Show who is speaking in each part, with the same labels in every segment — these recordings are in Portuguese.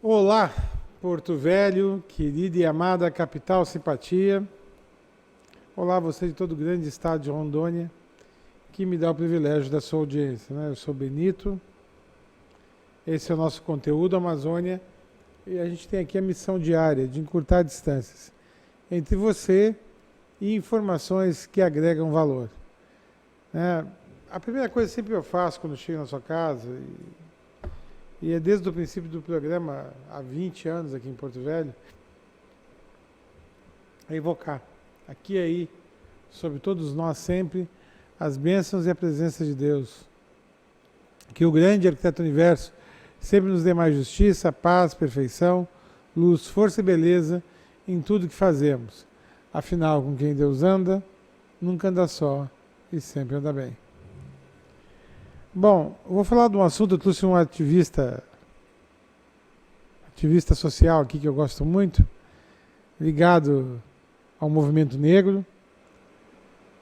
Speaker 1: Olá, Porto Velho, querida e amada capital simpatia. Olá, você de todo o grande estado de Rondônia, que me dá o privilégio da sua audiência, né? Eu sou Benito, esse é o nosso conteúdo Amazônia e a gente tem aqui a missão diária de encurtar distâncias entre você e informações que agregam valor, né? A primeira coisa que sempre eu faço quando chego na sua casa, e é desde o princípio do programa, há 20 anos aqui em Porto Velho, é evocar aqui e aí, sobre todos nós sempre, as bênçãos e a presença de Deus. Que o grande arquiteto do universo sempre nos dê mais justiça, paz, perfeição, luz, força e beleza em tudo que fazemos. Afinal, com quem Deus anda, nunca anda só e sempre anda bem. Bom, eu vou falar de um assunto, eu trouxe um ativista social aqui que eu gosto muito, ligado ao movimento negro.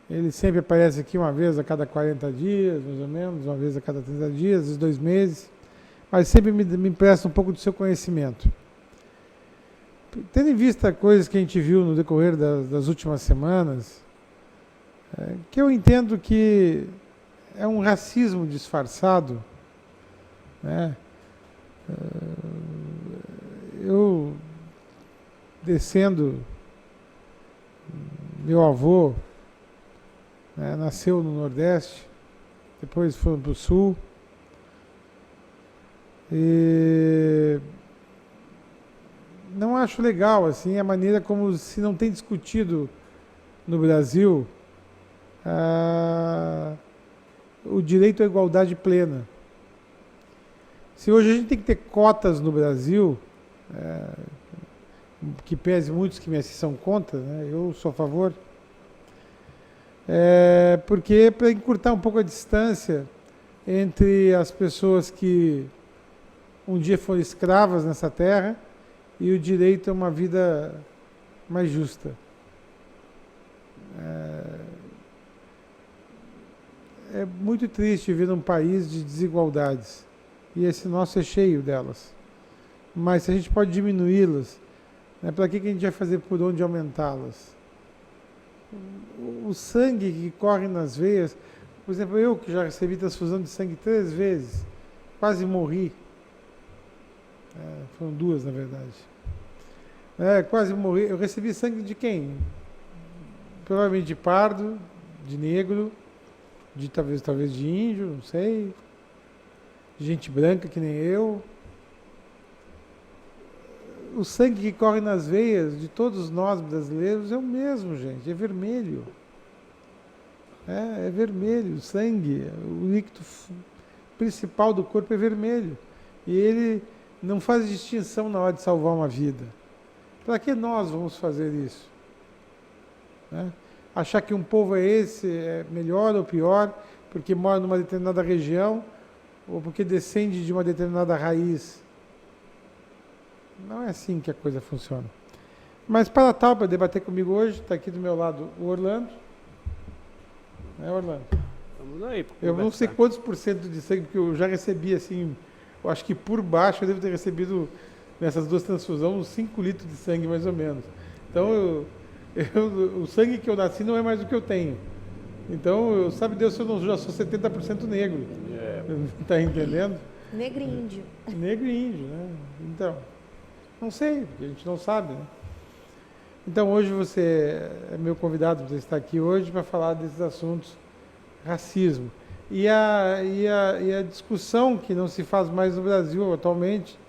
Speaker 1: Ele sempre aparece aqui uma vez a cada 40 dias, mais ou menos, uma vez a cada 30 dias, às vezes 2 meses, mas sempre me empresta um pouco do seu conhecimento. Tendo em vista coisas que a gente viu no decorrer das últimas semanas, que eu entendo que é um racismo disfarçado, né? Eu, descendo, meu avô, né, nasceu no Nordeste, depois foi para o Sul, e não acho legal assim a maneira como se não tem discutido no Brasil o direito à igualdade plena. Se hoje a gente tem que ter cotas no Brasil, que pese muitos que me são contra, né, eu sou a favor, porque para encurtar um pouco a distância entre as pessoas que um dia foram escravas nessa terra e o direito a uma vida mais justa. É muito triste viver num país de desigualdades, e esse nosso é cheio delas. Mas se a gente pode diminuí-las, né, para que a gente vai fazer por onde aumentá-las? O sangue que corre nas veias, por exemplo, eu que já recebi transfusão de sangue 3 vezes, quase morri, foram 2 na verdade, quase morri. Eu recebi sangue de quem? Provavelmente de pardo, de negro, de talvez de índio, não sei, de gente branca que nem eu. O sangue que corre nas veias de todos nós brasileiros é o mesmo, gente, é vermelho. É vermelho, o sangue, o líquido principal do corpo é vermelho. E ele não faz distinção na hora de salvar uma vida. Para que nós vamos fazer isso? Achar que um povo é melhor ou pior porque mora numa determinada região ou porque descende de uma determinada raiz. Não é assim que a coisa funciona. Mas para tal, para debater comigo hoje, está aqui do meu lado o Orlando. Orlando?
Speaker 2: Vamos aí.
Speaker 1: Eu não sei quantos por cento de sangue que eu já recebi, assim, eu acho que por baixo eu devo ter recebido, nessas 2 transfusões, uns 5 litros de sangue, mais ou menos. Então, o sangue que eu nasci não é mais o que eu tenho. Então, sabe Deus se eu não já sou 70% negro. Está entendendo?
Speaker 3: Negro e índio.
Speaker 1: Negro e índio, né? Então, não sei, porque a gente não sabe, né? Então, hoje você é meu convidado, você está aqui hoje para falar desses assuntos, racismo. E a discussão que não se faz mais no Brasil atualmente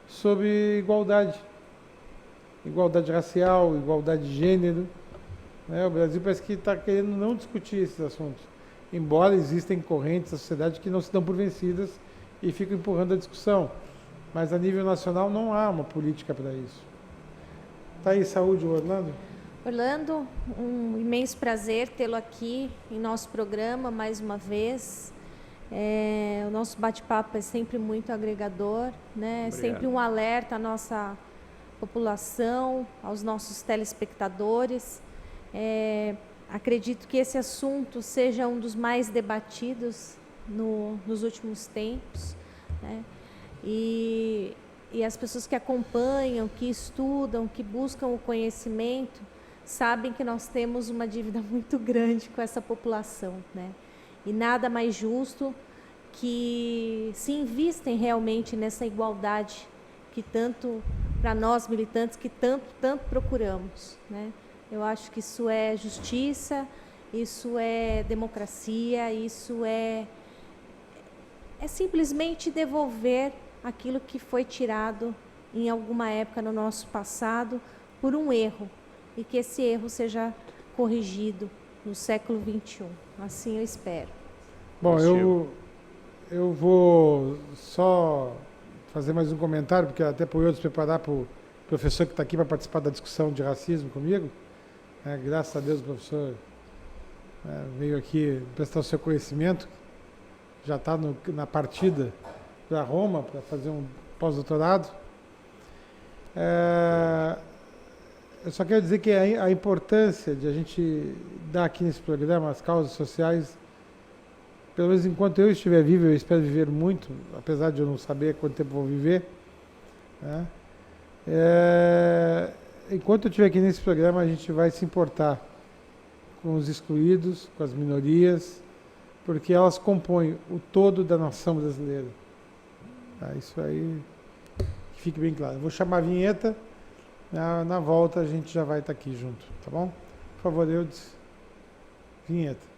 Speaker 1: sobre igualdade. Igualdade racial, igualdade de gênero. O Brasil parece que está querendo não discutir esses assuntos, embora existem correntes da sociedade que não se dão por vencidas e ficam empurrando a discussão. Mas a nível nacional não há uma política para isso. Tá aí, saúde, Orlando?
Speaker 3: Orlando, um imenso prazer tê-lo aqui em nosso programa mais uma vez. O nosso bate-papo é sempre muito agregador, né?
Speaker 2: Obrigado.
Speaker 3: Sempre um alerta à nossa população, aos nossos telespectadores. Acredito que esse assunto seja um dos mais debatidos nos últimos tempos, né? E e as pessoas que acompanham, que estudam, que buscam o conhecimento, sabem que nós temos uma dívida muito grande com essa população, né? E nada mais justo que se invistem realmente nessa igualdade que tanto, para nós militantes, que tanto procuramos, né? Eu acho que isso é justiça, isso é democracia, isso é simplesmente devolver aquilo que foi tirado em alguma época no nosso passado por um erro, e que esse erro seja corrigido no século XXI. Assim eu espero.
Speaker 1: Bom, eu vou só fazer mais um comentário, porque até por eu preparar para o professor que está aqui para participar da discussão de racismo comigo. Graças a Deus o professor veio aqui prestar o seu conhecimento, já está na partida para Roma para fazer um pós-doutorado. Eu só quero dizer que a importância de a gente dar aqui nesse programa as causas sociais, pelo menos enquanto eu estiver vivo, eu espero viver muito, apesar de eu não saber quanto tempo vou viver, né? Enquanto eu estiver aqui nesse programa, a gente vai se importar com os excluídos, com as minorias, porque elas compõem o todo da nação brasileira. Isso aí, que fique bem claro. Eu vou chamar a vinheta, na volta a gente já vai estar aqui junto, tá bom? Por favor, Eudes, vinheta.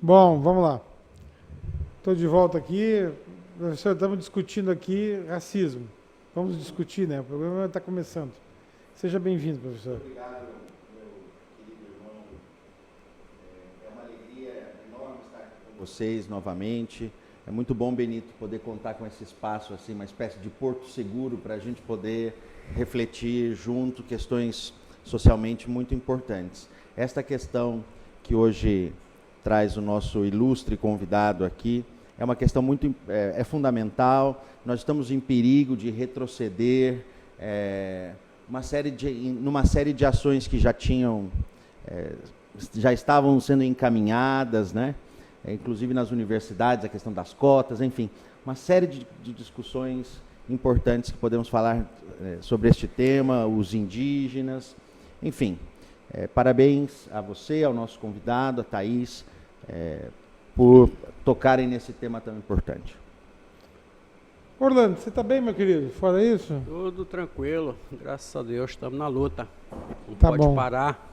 Speaker 1: Bom, vamos lá. Estou de volta aqui. Professor, estamos discutindo aqui racismo. Vamos discutir, né? O programa está começando. Seja bem-vindo, professor.
Speaker 2: Obrigado, meu querido irmão. É uma alegria enorme estar aqui com vocês novamente. É muito bom, Benito, poder contar com esse espaço, assim, uma espécie de porto seguro para a gente poder refletir junto questões socialmente muito importantes. Esta questão que hoje traz o nosso ilustre convidado aqui, é uma questão muito fundamental. Nós estamos em perigo de retroceder numa série de ações que já estavam sendo encaminhadas, né? Inclusive nas universidades, a questão das cotas, enfim, uma série de discussões importantes que podemos falar sobre este tema, os indígenas, enfim. Parabéns a você, ao nosso convidado, a Thaís, por tocarem nesse tema tão importante.
Speaker 1: Orlando, você está bem, meu querido? Fora isso?
Speaker 4: Tudo tranquilo, graças a Deus, estamos na luta. Não
Speaker 1: Tá
Speaker 4: pode
Speaker 1: bom.
Speaker 4: parar.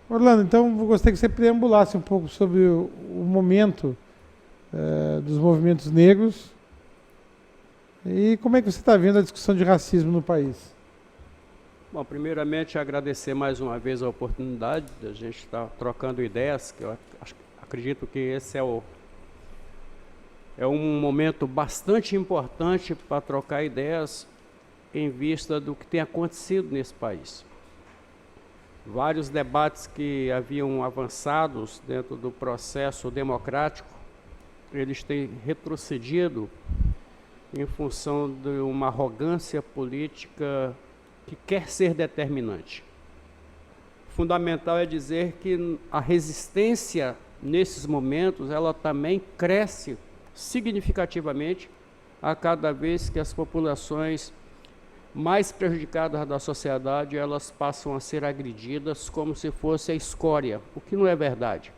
Speaker 1: Orlando, então eu gostaria que você preambulasse um pouco sobre o momento dos movimentos negros e como é que você está vendo a discussão de racismo no país.
Speaker 4: Bom, primeiramente agradecer mais uma vez a oportunidade de a gente estar trocando ideias, que eu acredito que esse é um momento bastante importante para trocar ideias em vista do que tem acontecido nesse país. Vários debates que haviam avançados dentro do processo democrático, eles têm retrocedido em função de uma arrogância política que quer ser determinante. Fundamental é dizer que a resistência nesses momentos, ela também cresce significativamente a cada vez que as populações mais prejudicadas da sociedade, elas passam a ser agredidas como se fosse a escória, o que não é verdade.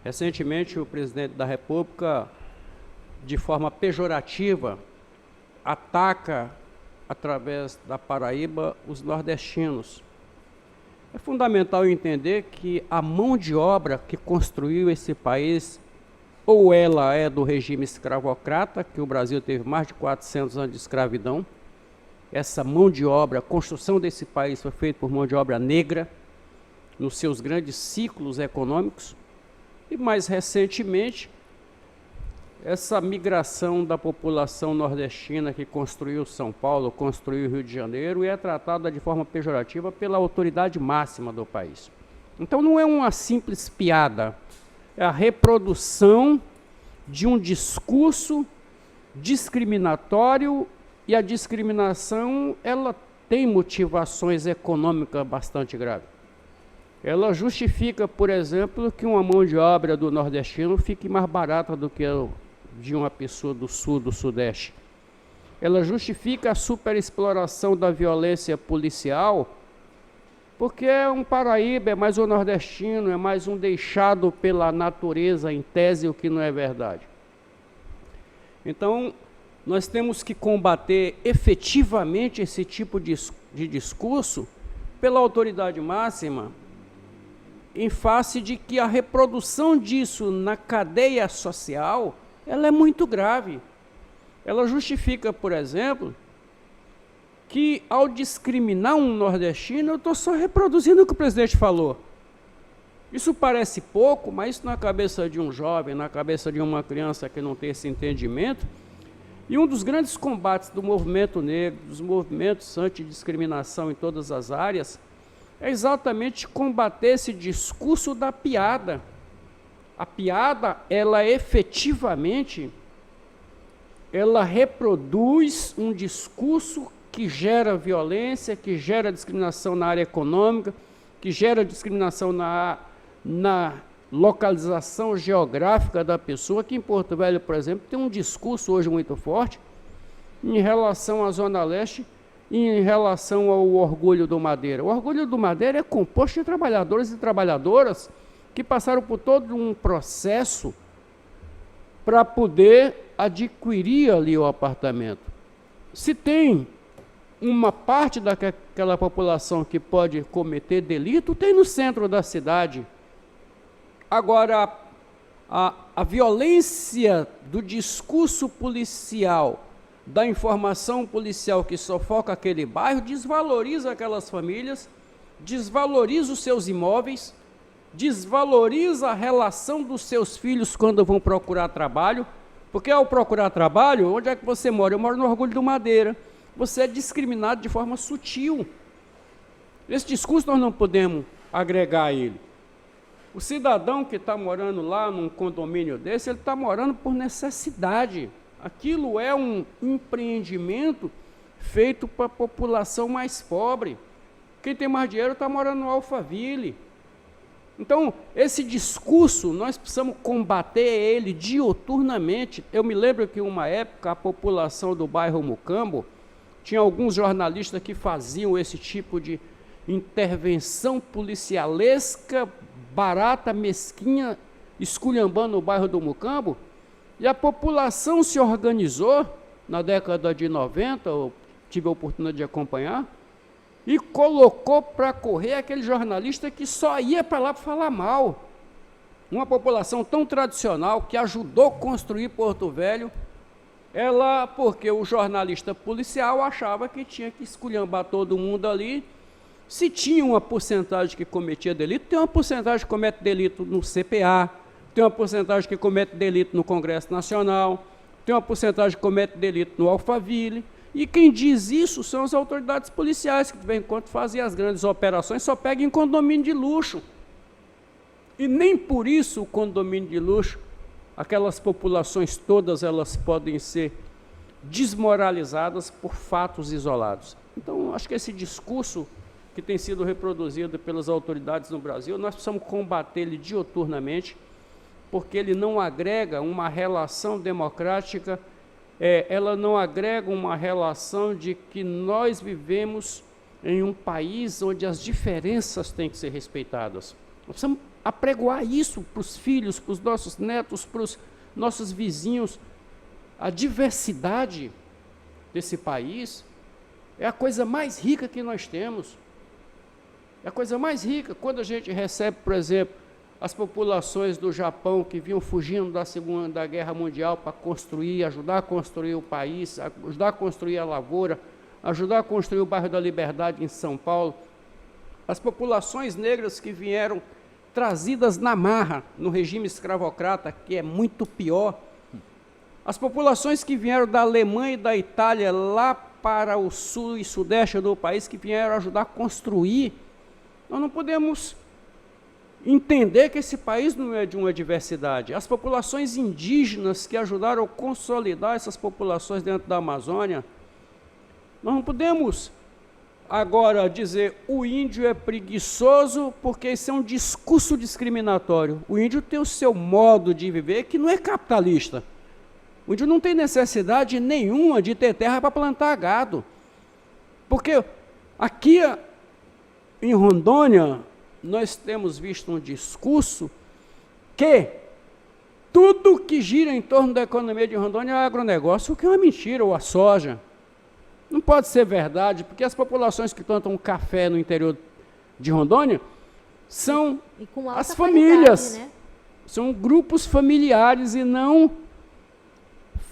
Speaker 4: Recentemente, o presidente da República, de forma pejorativa, ataca, através da Paraíba, os nordestinos. É fundamental entender que a mão de obra que construiu esse país, ou ela é do regime escravocrata, que o Brasil teve mais de 400 anos de escravidão. Essa mão de obra, a construção desse país foi feita por mão de obra negra, nos seus grandes ciclos econômicos, e mais recentemente, essa migração da população nordestina que construiu São Paulo, construiu Rio de Janeiro, e é tratada de forma pejorativa pela autoridade máxima do país. Então não é uma simples piada, é a reprodução de um discurso discriminatório, e a discriminação, ela tem motivações econômicas bastante graves. Ela justifica, por exemplo, que uma mão de obra do nordestino fique mais barata do que a de uma pessoa do sul, do sudeste. Ela justifica a superexploração da violência policial, porque é um paraíba, é mais um nordestino, é mais um deixado pela natureza, em tese, o que não é verdade. Então, nós temos que combater efetivamente esse tipo de discurso pela autoridade máxima, em face de que a reprodução disso na cadeia social, ela é muito grave. Ela justifica, por exemplo, que ao discriminar um nordestino, eu estou só reproduzindo o que o presidente falou. Isso parece pouco, mas isso na cabeça de um jovem, na cabeça de uma criança que não tem esse entendimento. E um dos grandes combates do movimento negro, dos movimentos antidiscriminação em todas as áreas, é exatamente combater esse discurso da piada. A piada, ela efetivamente, ela reproduz um discurso que gera violência, que gera discriminação na área econômica, que gera discriminação na localização geográfica da pessoa, que em Porto Velho, por exemplo, tem um discurso hoje muito forte em relação à Zona Leste e em relação ao Orgulho do Madeira. O Orgulho do Madeira é composto de trabalhadores e trabalhadoras que passaram por todo um processo para poder adquirir ali o apartamento. Se tem uma parte daquela população que pode cometer delito, tem no centro da cidade. Agora, a violência do discurso policial, da informação policial que sufoca aquele bairro, desvaloriza aquelas famílias, desvaloriza os seus imóveis, desvaloriza a relação dos seus filhos quando vão procurar trabalho, porque ao procurar trabalho, onde é que você mora? Eu moro no Orgulho do Madeira. Você é discriminado de forma sutil. Esse discurso nós não podemos agregar a ele. O cidadão que está morando lá num condomínio desse, ele está morando por necessidade. Aquilo é um empreendimento feito para a população mais pobre. Quem tem mais dinheiro está morando no Alphaville. Então, esse discurso, nós precisamos combater ele diuturnamente. Eu me lembro que, uma época, a população do bairro Mucambo, tinha alguns jornalistas que faziam esse tipo de intervenção policialesca, barata, mesquinha, esculhambando o bairro do Mucambo, e a população se organizou, na década de 90, eu tive a oportunidade de acompanhar, e colocou para correr aquele jornalista que só ia para lá para falar mal. Uma população tão tradicional que ajudou a construir Porto Velho, porque o jornalista policial achava que tinha que esculhambar todo mundo ali. Se tinha uma porcentagem que cometia delito, tem uma porcentagem que comete delito no CPA, tem uma porcentagem que comete delito no Congresso Nacional, tem uma porcentagem que comete delito no Alphaville. E quem diz isso são as autoridades policiais, que de vez em quando fazem as grandes operações, só pegam em condomínio de luxo. E nem por isso o condomínio de luxo, aquelas populações todas, elas podem ser desmoralizadas por fatos isolados. Então, acho que esse discurso que tem sido reproduzido pelas autoridades no Brasil, nós precisamos combater ele diuturnamente, porque ele não agrega uma relação democrática, ela não agrega uma relação de que nós vivemos em um país onde as diferenças têm que ser respeitadas. Nós precisamos apregoar isso para os filhos, para os nossos netos, para os nossos vizinhos. A diversidade desse país é a coisa mais rica que nós temos. É a coisa mais rica. Quando a gente recebe, por exemplo, as populações do Japão que vinham fugindo da Segunda Guerra Mundial para construir, ajudar a construir o país, ajudar a construir a lavoura, ajudar a construir o bairro da Liberdade em São Paulo. As populações negras que vieram trazidas na marra no regime escravocrata, que é muito pior. As populações que vieram da Alemanha e da Itália lá para o sul e sudeste do país, que vieram ajudar a construir. Nós não podemos entender que esse país não é de uma diversidade. As populações indígenas que ajudaram a consolidar essas populações dentro da Amazônia, nós não podemos agora dizer o índio é preguiçoso porque isso é um discurso discriminatório. O índio tem o seu modo de viver que não é capitalista. O índio não tem necessidade nenhuma de ter terra para plantar gado. Porque aqui em Rondônia, nós temos visto um discurso que tudo que gira em torno da economia de Rondônia é agronegócio, o que é uma mentira, ou a soja. Não pode ser verdade, porque as populações que plantam café no interior de Rondônia são as famílias, né? São grupos familiares e não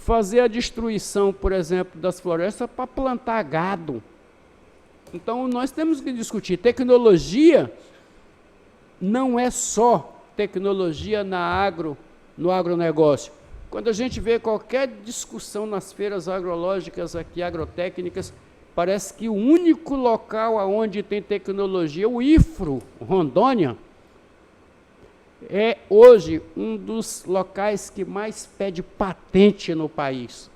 Speaker 4: fazer a destruição, por exemplo, das florestas para plantar gado. Então, nós temos que discutir. Tecnologia não é só tecnologia no agronegócio. Quando a gente vê qualquer discussão nas feiras agrológicas aqui, agrotécnicas, parece que o único local onde tem tecnologia, o IFRO, Rondônia, é hoje um dos locais que mais pede patente no país.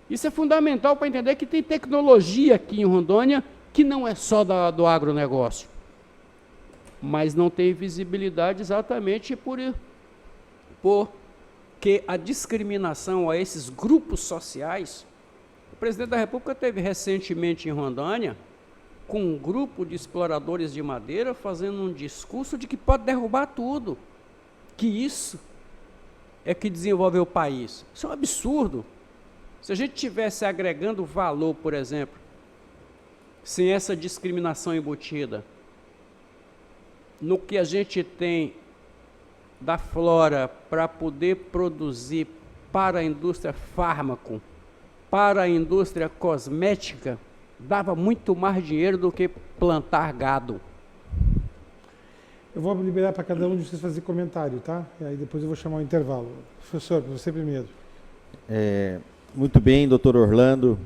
Speaker 4: Isso é fundamental para entender que tem tecnologia aqui em Rondônia que não é só do agronegócio, mas não tem visibilidade exatamente porque a discriminação a esses grupos sociais. O presidente da República esteve recentemente em Rondônia com um grupo de exploradores de madeira fazendo um discurso de que pode derrubar tudo, que isso é que desenvolve o país. Isso é um absurdo. Se a gente estivesse agregando valor, por exemplo, sem essa discriminação embutida, no que a gente tem da flora para poder produzir para a indústria fármaco, para a indústria cosmética, dava muito mais dinheiro do que plantar gado.
Speaker 1: Eu vou liberar para cada um de vocês fazer comentário, tá? E aí depois eu vou chamar o intervalo. Professor, você primeiro.
Speaker 2: Muito bem, doutor Orlando.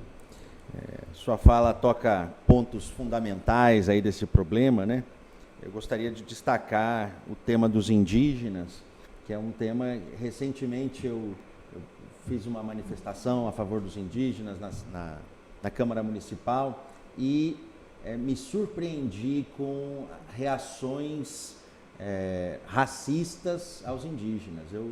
Speaker 2: Sua fala toca pontos fundamentais aí desse problema, né? Eu gostaria de destacar o tema dos indígenas, que é um tema, recentemente eu fiz uma manifestação a favor dos indígenas na Câmara Municipal e me surpreendi com reações racistas aos indígenas. Eu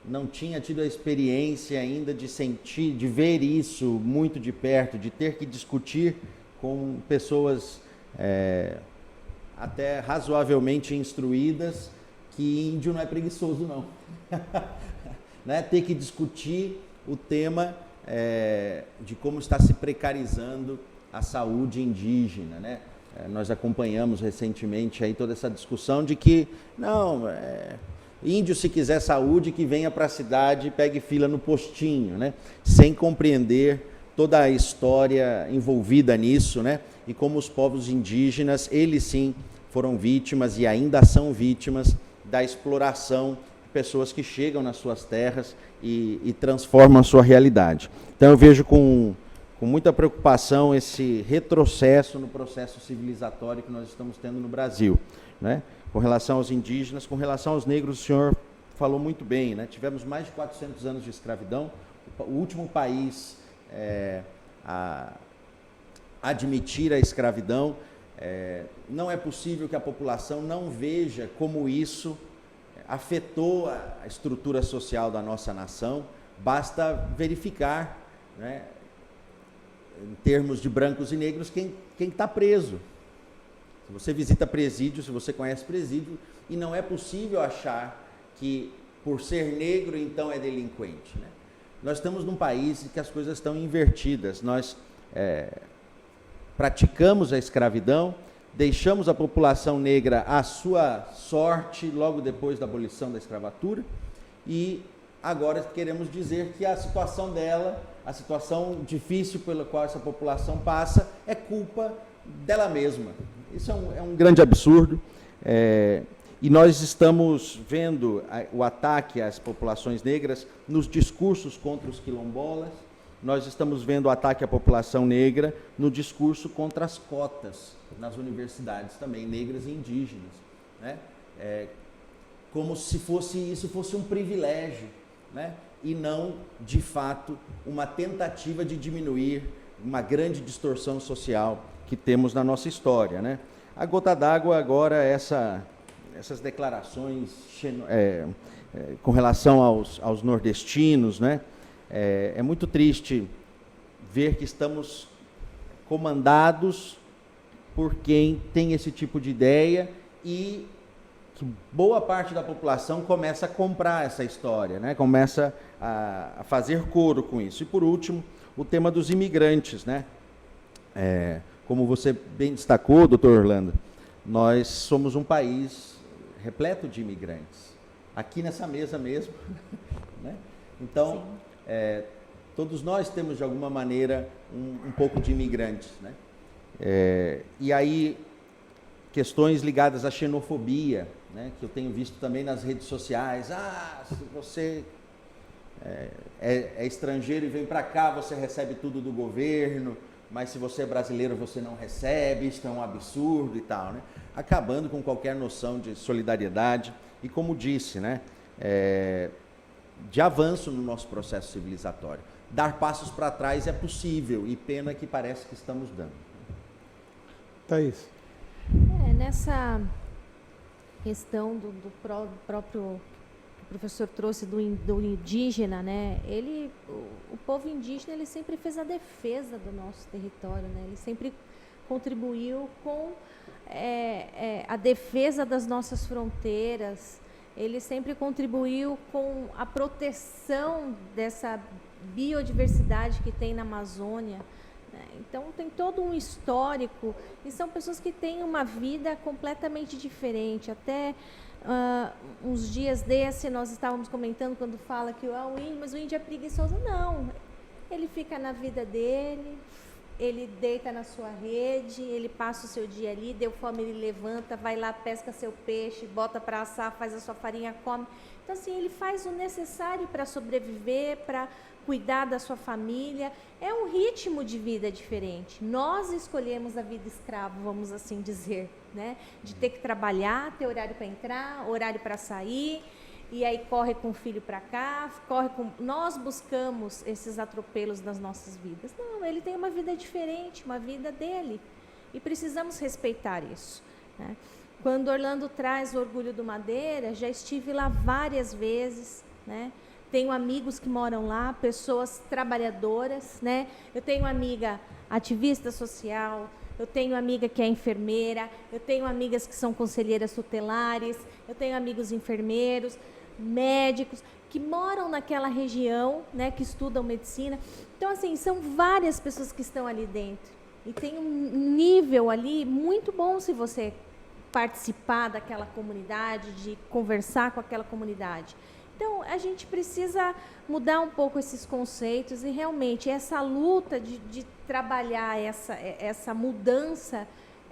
Speaker 2: não tinha tido a experiência ainda de sentir, de ver isso muito de perto, de ter que discutir com pessoas até razoavelmente instruídas, que índio não é preguiçoso, não. Né? Ter que discutir o tema de como está se precarizando a saúde indígena, né? Nós acompanhamos recentemente aí toda essa discussão de que, índio, se quiser saúde, que venha para a cidade e pegue fila no postinho, né? Sem compreender toda a história envolvida nisso, né? E como os povos indígenas, eles sim foram vítimas e ainda são vítimas da exploração de pessoas que chegam nas suas terras e transformam a sua realidade. Então eu vejo com muita preocupação esse retrocesso no processo civilizatório que nós estamos tendo no Brasil, né? Com relação aos indígenas, com relação aos negros, o senhor falou muito bem, né? Tivemos mais de 400 anos de escravidão. O último país a admitir a escravidão. Não é possível que a população não veja como isso afetou a estrutura social da nossa nação. Basta verificar, né, em termos de brancos e negros, quem está preso. Se você visita presídio, se você conhece presídio, e não é possível achar que, por ser negro, então é delinquente, né? Nós estamos num país em que as coisas estão invertidas. Nós praticamos a escravidão, deixamos a população negra à sua sorte logo depois da abolição da escravatura, e agora queremos dizer que a situação dela, a situação difícil pela qual essa população passa, é culpa dela mesma. Isso é um grande absurdo, e nós estamos vendo o ataque às populações negras nos discursos contra os quilombolas. Nós estamos vendo o ataque à população negra no discurso contra as cotas nas universidades também, negras e indígenas, né? Como se isso fosse um privilégio, né? E não, de fato, uma tentativa de diminuir uma grande distorção social que temos na nossa história, né? A gota d'água agora, essas declarações com relação aos nordestinos, né? É muito triste ver que estamos comandados por quem tem esse tipo de ideia e que boa parte da população começa a comprar essa história, né? Começa a fazer coro com isso. E, por último, o tema dos imigrantes, né? Como você bem destacou, doutor Orlando, nós somos um país repleto de imigrantes, aqui nessa mesa mesmo, né? Então, todos nós temos, de alguma maneira, um pouco de imigrantes, né? E aí, questões ligadas à xenofobia, né, que eu tenho visto também nas redes sociais. Se você é estrangeiro e vem para cá, você recebe tudo do governo, mas se você é brasileiro, você não recebe, isso é um absurdo e tal, né? Acabando com qualquer noção de solidariedade e, como disse, né, de avanço no nosso processo civilizatório. Dar passos para trás é possível e pena que parece que estamos dando.
Speaker 1: Thaís.
Speaker 3: Nessa questão do próprio que o professor trouxe do indígena, né? O povo indígena, ele sempre fez a defesa do nosso território, né? Ele sempre contribuiu com a defesa das nossas fronteiras. Ele sempre contribuiu com a proteção dessa biodiversidade que tem na Amazônia. Então, tem todo um histórico, e são pessoas que têm uma vida completamente diferente. Até uns dias desse, nós estávamos comentando quando fala que o índio, mas o índio é preguiçoso. Não, ele fica na vida dele, ele deita na sua rede, ele passa o seu dia ali, deu fome, ele levanta, vai lá, pesca seu peixe, bota para assar, faz a sua farinha, come. Então, assim, ele faz o necessário para sobreviver, para cuidar da sua família. É um ritmo de vida diferente. Nós escolhemos a vida escrava, vamos assim dizer, né? De ter que trabalhar, ter horário para entrar, horário para sair, e aí corre com o filho para cá, nós buscamos esses atropelos nas nossas vidas. Não, ele tem uma vida diferente, uma vida dele, e precisamos respeitar isso, né? Quando Orlando traz o Orgulho do Madeira, já estive lá várias vezes, né? Tenho amigos que moram lá, pessoas trabalhadoras, né? Eu tenho amiga ativista social, eu tenho amiga que é enfermeira, eu tenho amigas que são conselheiras tutelares, eu tenho amigos enfermeiros, médicos, que moram naquela região, né? Que estudam medicina. Então, assim, são várias pessoas que estão ali dentro. E tem um nível ali muito bom se você participar daquela comunidade, de conversar com aquela comunidade. Então, a gente precisa mudar um pouco esses conceitos e realmente essa luta de trabalhar essa mudança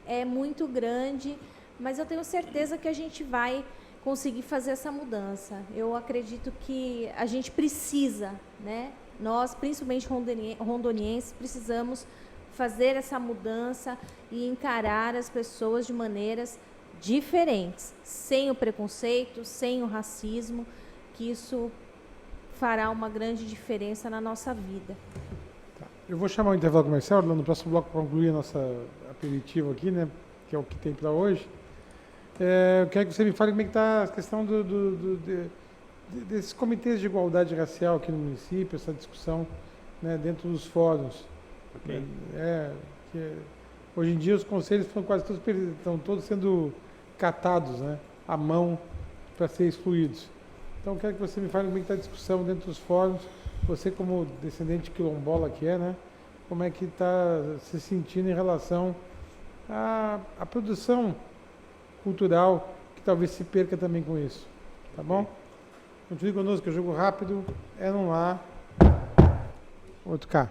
Speaker 3: é muito grande, mas eu tenho certeza que a gente vai conseguir fazer essa mudança. Eu acredito que a gente precisa, né? Nós, principalmente rondonienses, precisamos fazer essa mudança e encarar as pessoas de maneiras diferentes, sem o preconceito, sem o racismo, que isso fará uma grande diferença na nossa vida.
Speaker 1: Tá. Eu vou chamar o intervalo comercial, no próximo bloco, para concluir a nossa aperitivo aqui, né, que é o que tem para hoje. Eu quero que você me fale como é que está a questão desses comitês de igualdade racial aqui no município, essa discussão, né, dentro dos fóruns.
Speaker 4: Okay.
Speaker 1: Hoje em dia os conselhos estão todos sendo catados, né, à mão para ser excluídos. Então, eu quero que você me fale como é que está a discussão dentro dos fóruns, você como descendente quilombola que né, como é que está se sentindo em relação à produção cultural, que talvez se perca também com isso. Tá bom? Continue conosco, que eu jogo rápido, num A, outro K.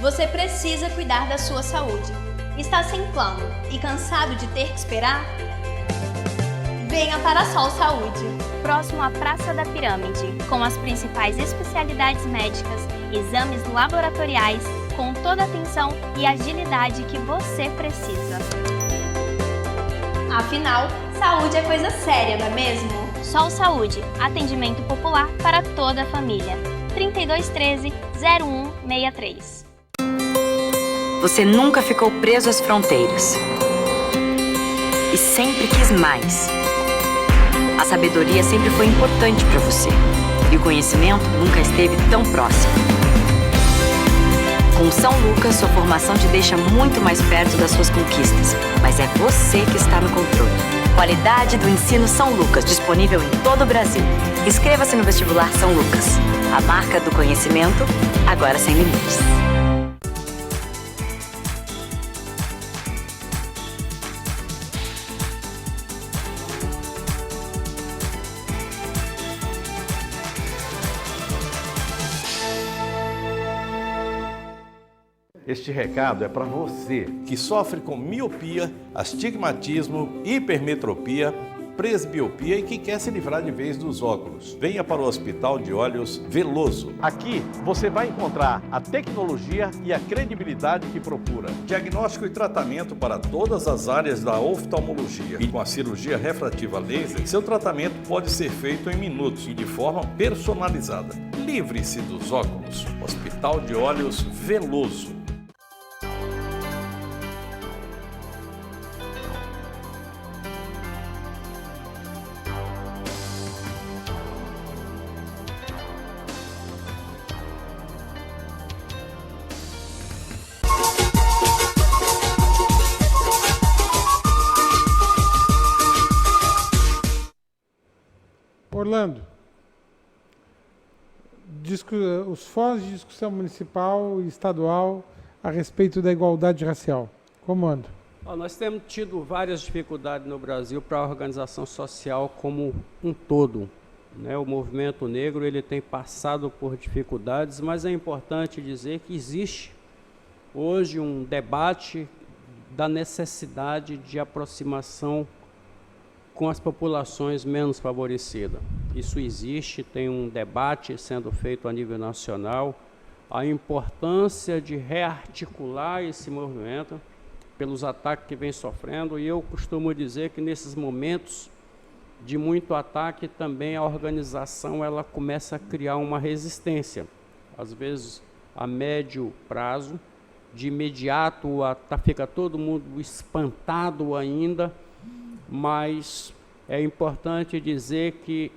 Speaker 5: Você precisa cuidar da sua saúde. Está sem plano e cansado de ter que esperar? venha para a Sol Saúde.
Speaker 6: Próximo à Praça da Pirâmide,
Speaker 5: Com as principais especialidades médicas, exames laboratoriais, com toda a atenção e agilidade que você precisa. Afinal, saúde é coisa séria, não é mesmo?
Speaker 6: Sol Saúde, atendimento popular para toda a família. 3213-0163.
Speaker 7: Você nunca ficou preso às fronteiras e sempre quis mais. A sabedoria sempre foi importante para você e o conhecimento nunca esteve tão próximo. Com São Lucas, sua formação te deixa muito mais perto das suas conquistas, mas é você que está no controle. Qualidade do ensino São Lucas, disponível em todo o Brasil. Inscreva-se no vestibular São Lucas. A marca do conhecimento, agora sem limites.
Speaker 8: Este recado é para você que sofre com miopia, astigmatismo, hipermetropia, presbiopia e que quer se livrar de vez dos óculos. Venha para o Hospital de Olhos Veloso. Aqui você vai encontrar a tecnologia e a credibilidade que procura. Diagnóstico e tratamento para todas as áreas da oftalmologia. E com a cirurgia refrativa laser, seu tratamento pode ser feito em minutos e de forma personalizada. Livre-se dos óculos. Hospital de Olhos Veloso.
Speaker 1: Orlando, os fóruns de discussão municipal e estadual a respeito da igualdade racial, como anda?
Speaker 4: Nós temos tido várias dificuldades no Brasil para a organização social como um todo, né? O movimento negro ele tem passado por dificuldades, mas é importante dizer que existe hoje um debate da necessidade de aproximação com as populações menos favorecidas. Isso existe, tem um debate sendo feito a nível nacional, a importância de rearticular esse movimento pelos ataques que vem sofrendo, e eu costumo dizer que nesses momentos de muito ataque também a organização ela começa a criar uma resistência, às vezes a médio prazo, de imediato fica todo mundo espantado ainda, mas é importante dizer que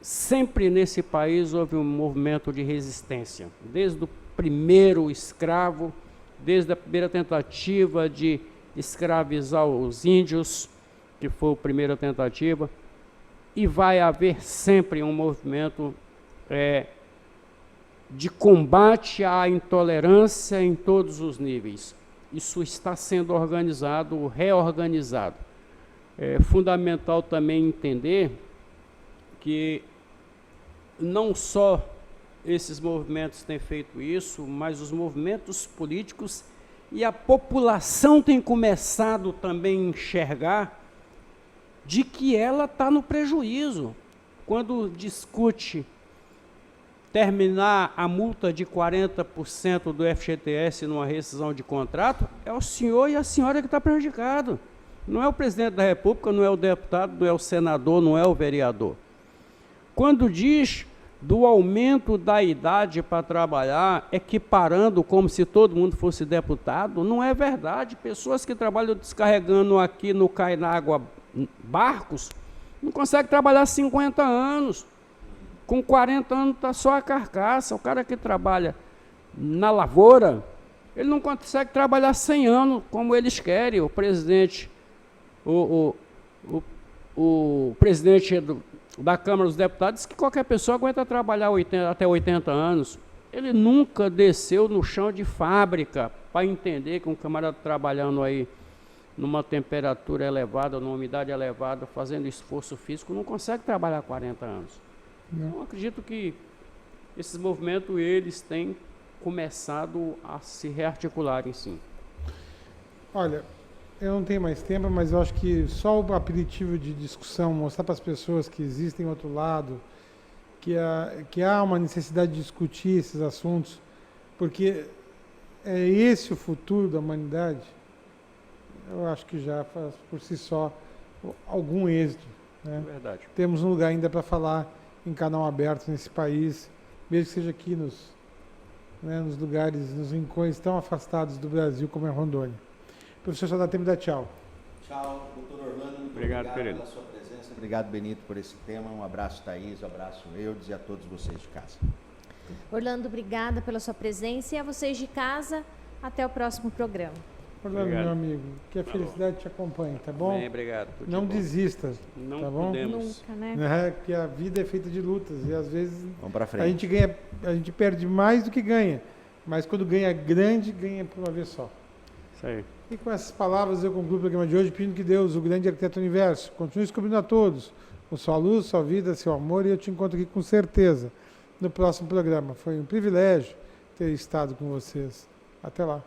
Speaker 4: sempre nesse país houve um movimento de resistência, desde o primeiro escravo, desde a primeira tentativa de escravizar os índios, que foi a primeira tentativa, e vai haver sempre um movimento de combate à intolerância em todos os níveis. Isso está sendo organizado, reorganizado. É fundamental também entender que não só esses movimentos têm feito isso, mas os movimentos políticos e a população tem começado também a enxergar de que ela está no prejuízo. Quando discute terminar a multa de 40% do FGTS numa rescisão de contrato, é o senhor e a senhora que está prejudicado. Não é o presidente da República, não é o deputado, não é o senador, não é o vereador. Quando diz do aumento da idade para trabalhar, equiparando como se todo mundo fosse deputado, não é verdade. Pessoas que trabalham descarregando aqui no Cainágua barcos, não conseguem trabalhar 50 anos. Com 40 anos está só a carcaça. O cara que trabalha na lavoura, ele não consegue trabalhar 100 anos como eles querem. O presidente... O presidente da Câmara dos Deputados disse que qualquer pessoa aguenta trabalhar até 80 anos. Ele nunca desceu no chão de fábrica para entender que um camarada trabalhando aí numa temperatura elevada, numa umidade elevada, fazendo esforço físico, não consegue trabalhar 40 anos. Então, acredito que esses movimentos eles têm começado a se rearticularem, sim.
Speaker 1: Olha, Eu não tenho mais tempo, mas eu acho que só o aperitivo de discussão, mostrar para as pessoas que existem outro lado, que há uma necessidade de discutir esses assuntos, porque é esse o futuro da humanidade, eu acho que já faz por si só algum êxito. Né?
Speaker 4: É verdade.
Speaker 1: Temos um lugar ainda para falar em canal aberto nesse país, mesmo que seja aqui nos lugares, nos rincões tão afastados do Brasil como é Rondônia. Professor, só dá tempo de dar tchau.
Speaker 2: Tchau, doutor Orlando. Muito
Speaker 4: Obrigado, Pereira.
Speaker 2: pela sua presença. Obrigado, Benito, por esse tema. Um abraço, Thaís, um abraço, Eudes, e a todos vocês de casa.
Speaker 3: Orlando, obrigada pela sua presença e a vocês de casa, até o próximo programa.
Speaker 1: Orlando,
Speaker 4: Obrigado.
Speaker 1: meu amigo, que a felicidade te acompanhe, tá bom?
Speaker 4: Bem, obrigado. Tudo de
Speaker 1: Não
Speaker 4: bom.
Speaker 1: desista,
Speaker 4: Não
Speaker 1: tá bom?
Speaker 4: podemos.
Speaker 3: Nunca, né?
Speaker 1: Né? Que a vida é feita de lutas e às vezes
Speaker 2: Vamos para
Speaker 1: a
Speaker 2: frente.
Speaker 1: gente perde mais do que ganha, mas quando ganha grande, ganha por uma vez só.
Speaker 4: Isso aí.
Speaker 1: E com essas palavras eu concluo o programa de hoje pedindo que Deus, o grande arquiteto do universo, continue descobrindo a todos com sua luz, sua vida, seu amor, e eu te encontro aqui com certeza no próximo programa. Foi um privilégio ter estado com vocês. Até lá.